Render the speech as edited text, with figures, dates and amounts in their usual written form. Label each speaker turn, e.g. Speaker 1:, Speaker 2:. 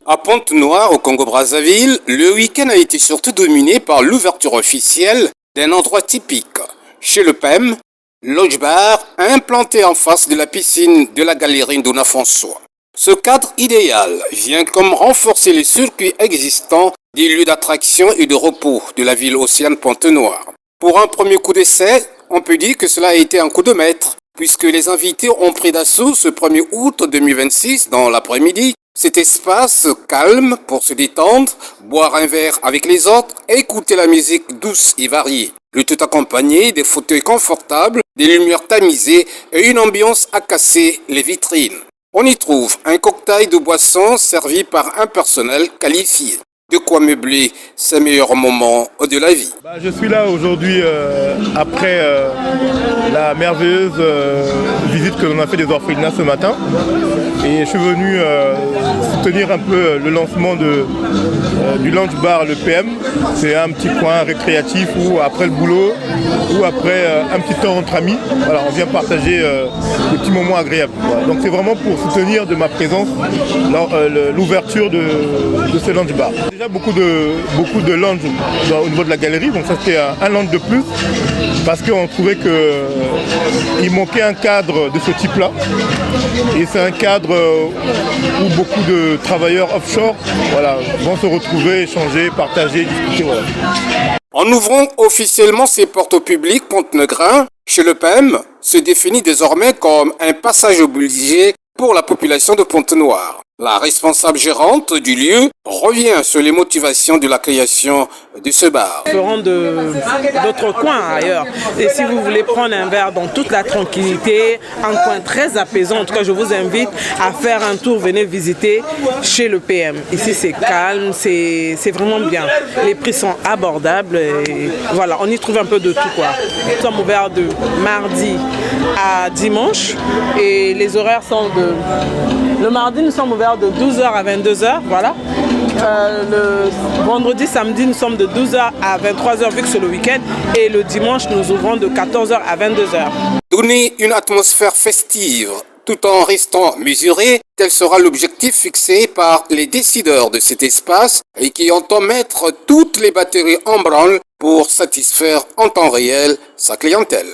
Speaker 1: À Pointe-Noire, au Congo-Brazzaville, le week-end a été surtout dominé par l'ouverture officielle d'un endroit typique. Chez le PEM, Lodge Bar, implanté en face de la piscine de la galerie Ndona François. Ce cadre idéal vient comme renforcer les circuits existants des lieux d'attraction et de repos de la ville océane Pointe-Noire. Pour un premier coup d'essai, on peut dire que cela a été un coup de maître, puisque les invités ont pris d'assaut ce 1er août 2026 dans l'après-midi cet espace calme pour se détendre, boire un verre avec les autres, écouter la musique douce et variée. Le tout accompagné des fauteuils confortables, des lumières tamisées et une ambiance à casser les vitrines. On y trouve un cocktail de boissons servi par un personnel qualifié. De quoi meubler ces meilleurs moments de la vie.
Speaker 2: Je suis là aujourd'hui après la merveilleuse visite que l'on a fait des orphelinats ce matin. Et je suis venu soutenir un peu le lancement du Lounge Bar, le PM. C'est un petit coin récréatif où après le boulot ou après un petit temps entre amis, voilà, on vient partager des petits moments agréables. Voilà. Donc c'est vraiment pour soutenir de ma présence l'ouverture de ce Lounge Bar. Déjà beaucoup de lounge au niveau de la galerie, donc ça c'était un lounge de plus parce qu'on trouvait qu'il manquait un cadre de ce type-là. Et c'est un cadre où beaucoup de travailleurs offshore vont se retrouver, échanger, partager, discuter. Voilà.
Speaker 1: En ouvrant officiellement ses portes au public, Pont-Negrin, chez le PEM, se définit désormais comme un passage obligé pour la population de Pointe-Noire. La responsable gérante du lieu revient sur les motivations de la création de ce bar.
Speaker 3: Nous ferons d'autres coins ailleurs. Et si vous voulez prendre un verre dans toute la tranquillité, un coin très apaisant, en tout cas je vous invite à faire un tour, venez visiter chez le PM. Ici c'est calme, c'est vraiment bien. Les prix sont abordables et voilà, on y trouve un peu de tout quoi. Nous sommes ouverts de mardi à dimanche et les horaires sont le mardi nous sommes ouverts de 12h à 22h, voilà. Le vendredi, samedi, nous sommes de 12h à 23h vu que c'est le week-end. Et le dimanche, nous ouvrons de 14h à 22h.
Speaker 1: Donner une atmosphère festive tout en restant mesuré, tel sera l'objectif fixé par les décideurs de cet espace et qui entend mettre toutes les batteries en branle pour satisfaire en temps réel sa clientèle.